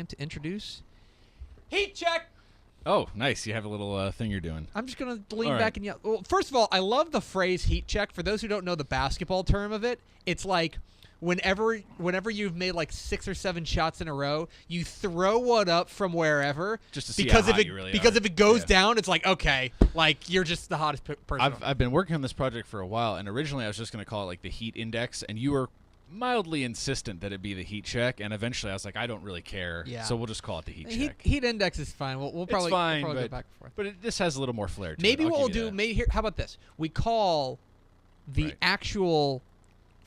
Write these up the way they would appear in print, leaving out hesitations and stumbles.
to introduce Heat Check. Oh, nice. You have a little thing you're doing. I'm just going to lean back and yell. Well, first of all, I love the phrase heat check. For those who don't know the basketball term of it, it's like whenever you've made like 6 or 7 shots in a row, you throw one up from wherever. Just to see how hot you really are. Because if it goes down, it's like, okay, like you're just the hottest person. I've been working on this project for a while, and originally I was just going to call it like the heat index, and you were mildly insistent that it be the heat check, and eventually I was like, I don't really care, so we'll just call it the heat check. Heat index is fine. We'll probably, go back and forth. But this has a little more flair to maybe it. What we'll do, how about this? We call the actual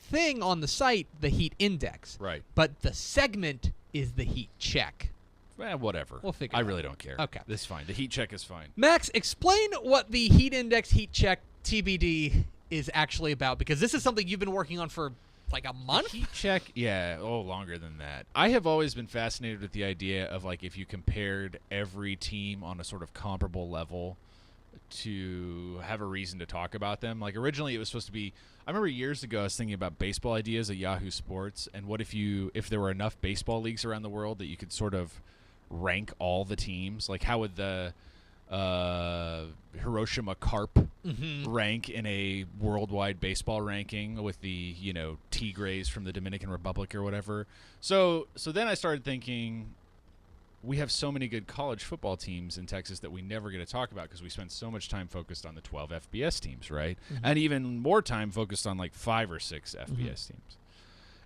thing on the site the heat index. Right. But the segment is the heat check. Whatever. We'll figure it out. I really don't care. Okay. This is fine. The heat check is fine. Max, explain what the heat index, heat check, TBD is actually about, because this is something you've been working on for like a month? Heat check, longer than that. I have always been fascinated with the idea of like if you compared every team on a sort of comparable level to have a reason to talk about them. Like originally it was supposed to be, I remember years ago I was thinking about baseball ideas at Yahoo Sports, and what if there were enough baseball leagues around the world that you could sort of rank all the teams? Like how would the Hiroshima Carp rank in a worldwide baseball ranking with the Tigres from the Dominican Republic or whatever. So then I started thinking, we have so many good college football teams in Texas that we never get to talk about because we spend so much time focused on the 12 FBS teams, right? And even more time focused on like 5 or 6 FBS teams.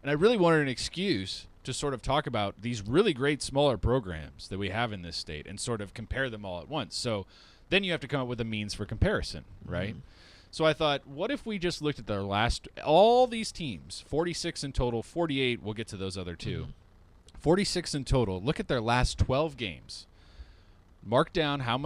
And I really wanted an excuse to sort of talk about these really great smaller programs that we have in this state and sort of compare them all at once. So then you have to come up with a means for comparison, right? So I thought, what if we just looked at all these teams, 46 in total, 48, we'll get to those other two. 46 in total, look at their last 12 games. Mark down how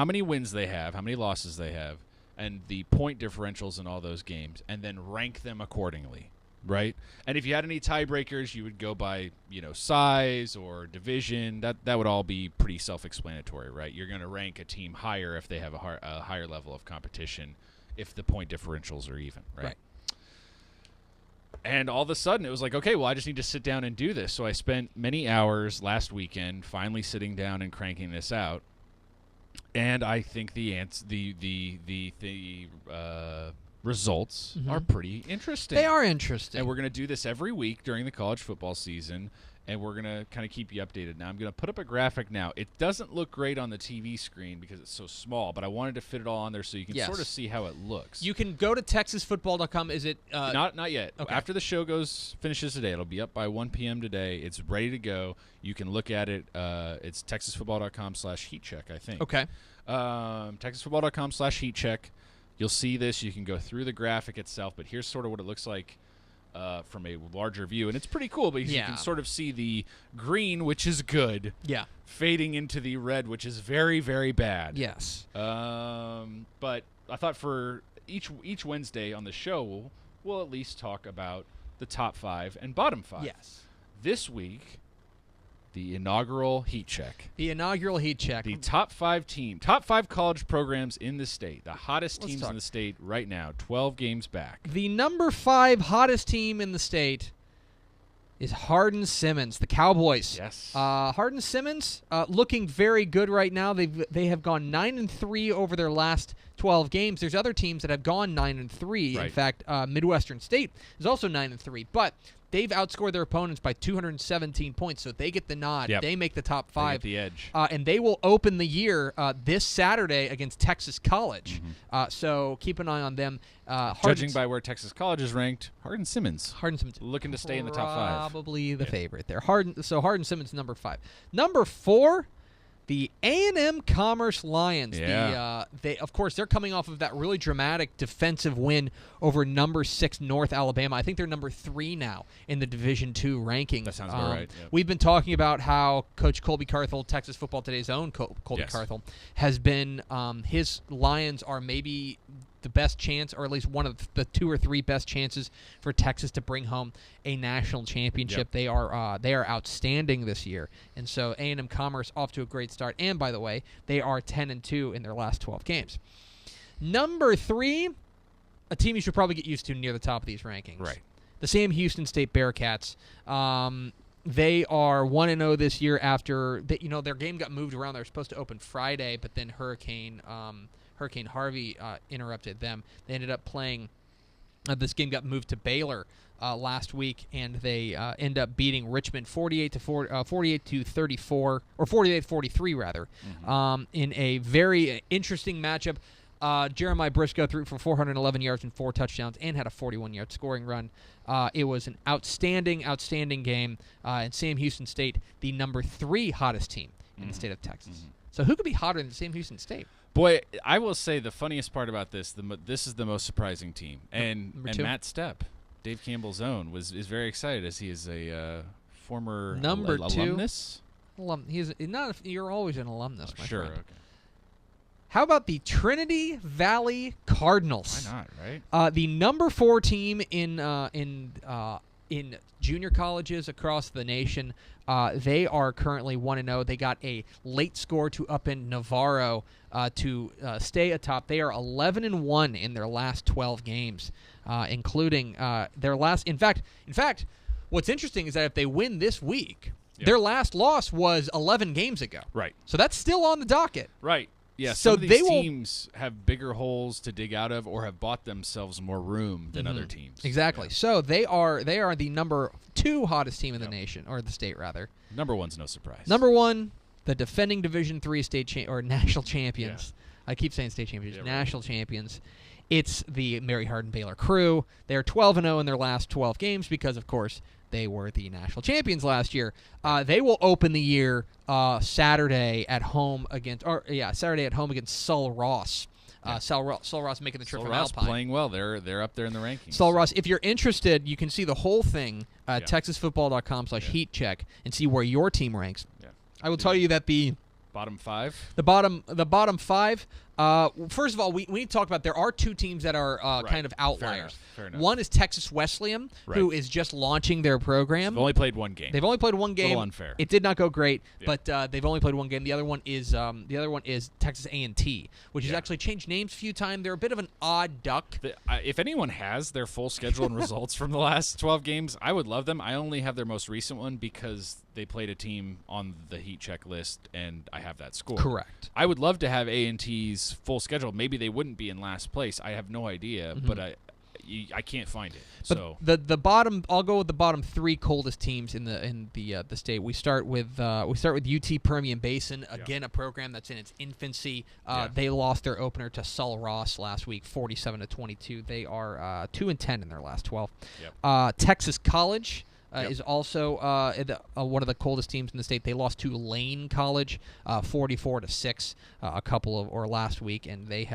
many wins they have, how many losses they have, and the point differentials in all those games, and then rank them accordingly. Right, and if you had any tiebreakers, you would go by size or division. That would all be pretty self-explanatory, right? You're going to rank a team higher if they have a higher level of competition, if the point differentials are even, right? And all of a sudden, it was like, okay, well, I just need to sit down and do this. So I spent many hours last weekend finally sitting down and cranking this out. And I think the results are pretty interesting. They are interesting. And we're going to do this every week during the college football season, and we're going to kind of keep you updated. Now, I'm going to put up a graphic now. It doesn't look great on the TV screen because it's so small, but I wanted to fit it all on there so you can sort of see how it looks. You can go to texasfootball.com. Is it? Not yet. Okay. After the show finishes today, it'll be up by 1 p.m. today. It's ready to go. You can look at it. It's texasfootball.com/heatcheck, I think. Okay. texasfootball.com/heatcheck. You'll see this. You can go through the graphic itself, but here's sort of what it looks like from a larger view. And it's pretty cool because you can sort of see the green, which is good, fading into the red, which is very, very bad. Yes. But I thought for each Wednesday on the show, we'll at least talk about the top 5 and bottom 5. Yes. This week, the inaugural heat check. The top 5 college programs in the state. The hottest teams in the state right now, 12 games back. The number 5 hottest team in the state is Hardin-Simmons, the Cowboys. Yes. Hardin-Simmons looking very good right now. They have gone 9-3 over their last 12 games. There's other teams that have gone 9-3. Right. In fact, Midwestern State is also 9-3. But they've outscored their opponents by 217 points, so they get the nod. Yep. They make the top 5. They get the edge. And they will open the year this Saturday against Texas College. So keep an eye on them. Judging by where Texas College is ranked, Hardin-Simmons looking to stay in the top 5. Probably the favorite there. Hardin-Simmons number 5. Number 4, the A&M Commerce Lions. Yeah. Of course, they're coming off of that really dramatic defensive win over number 6 North Alabama. I think they're number 3 now in the Division II rankings. That sounds about right. Yep. We've been talking about how Coach Colby Carthel, Texas Football Today's own Colby Carthel, has been his Lions are maybe the best chance, or at least one of the 2 or 3 best chances for Texas to bring home a national championship. They are outstanding this year, and so A&M Commerce off to a great start. And by the way, they are 10-2 in their last 12 games. Number 3, a team you should probably get used to near the top of these rankings. Right. The Sam Houston State Bearcats. They are 1-0 this year after their game got moved around. They were supposed to open Friday, but then Hurricane Harvey interrupted them. They ended up playing. This game got moved to Baylor last week, and they end up beating Richmond 48-34 or 48-43 rather, in a very interesting matchup. Jeremiah Briscoe threw for 411 yards and 4 touchdowns and had a 41-yard scoring run. It was an outstanding game. And Sam Houston State, the number 3 hottest team in the state of Texas. So who could be hotter than Sam Houston State? Boy, I will say the funniest part about this, this is the most surprising team. And Matt Stepp, Dave Campbell's own, is very excited as he is a former number 2 alumnus. He's not. You're always an alumnus, my friend. Okay. How about the Trinity Valley Cardinals? Why not, right? The number 4 team in junior colleges across the nation. They are currently 1-0. They got a late score to upend Navarro to stay atop. They are 11-1 in their last 12 games, including their last. In fact, what's interesting is that if they win this week, their last loss was 11 games ago. Right. So that's still on the docket. Right. Yeah, so some of these teams have bigger holes to dig out of or have bought themselves more room than other teams. Exactly. Yeah. So they are the number 2 hottest team in the nation, or the state rather. Number 1's no surprise. Number 1, the defending Division III state or national champions. Yeah. I keep saying state champions, national champions. It's the Mary Hardin Baylor Crew. They're 12-0 in their last 12 games because, of course, they were the national champions last year. They will open the year Saturday at home against Sul Ross. Sul Ross making the trip from Alpine. Sul Ross playing well. They're up there in the rankings. Sul Ross. If you're interested, you can see the whole thing at TexasFootball.com/heatcheck and see where your team ranks. Yeah. I will tell you that the bottom 5. The bottom 5. First of all, we need to talk about there are 2 teams that are kind of outliers. Fair enough. One is Texas Wesleyan, who is just launching their program. They've only played one game. A little unfair. It did not go great, but they've only played one game. The other one is Texas A&T, which has actually changed names a few times. They're a bit of an odd duck. If anyone has their full schedule and results from the last 12 games, I would love them. I only have their most recent one because they played a team on the heat check list, and I have that score. Correct. I would love to have A&T's full schedule. Maybe they wouldn't be in last place. I have no idea, but I can't find it. But so the bottom, I'll go with the bottom 3 coldest teams in the state. We start with UT Permian Basin, again a program that's in its infancy. They lost their opener to Sul Ross last week, 47-22. They are 2-10 in their last 12. Texas College is also one of the coldest teams in the state. They lost to Lane College, 44-6, last week, and they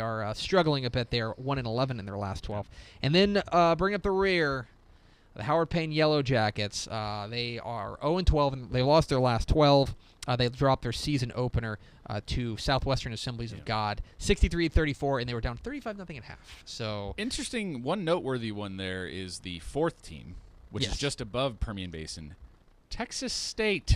are struggling a bit. They are 1-11 in their last 12. And then bring up the rear, the Howard Payne Yellow Jackets. They are 0-12, and they lost their last 12. They dropped their season opener to Southwestern Assemblies of God, 63-34, and they were down 35-0 at half. So interesting. One noteworthy one there is the 4th team, which is just above Permian Basin. Texas State.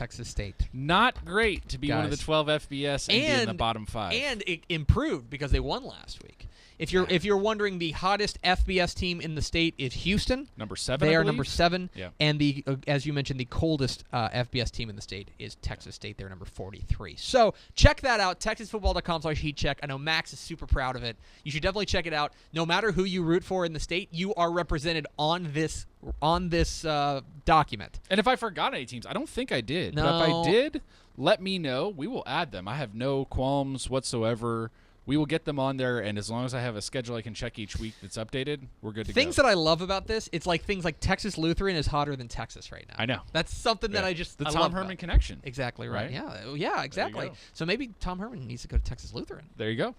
Not great to be one of the 12 FBS and be in the bottom 5. And it improved because they won last week. If you're wondering, the hottest FBS team in the state is Houston. Number 7. They are number 7. Yeah. And the as you mentioned, the coldest FBS team in the state is Texas State. They're number 43. So check that out. TexasFootball.com/heatcheck. I know Max is super proud of it. You should definitely check it out. No matter who you root for in the state, you are represented on this document. And if I forgot any teams, I don't think I did. No. But if I did, let me know. We will add them. I have no qualms whatsoever. We will get them on there, and as long as I have a schedule I can check each week that's updated, we're good to go. Things that I love about this, it's like things like Texas Lutheran is hotter than Texas right now. I know. That's something that I Tom love Herman about. connection. Exactly right. Yeah, exactly. So maybe Tom Herman needs to go to Texas Lutheran. There you go.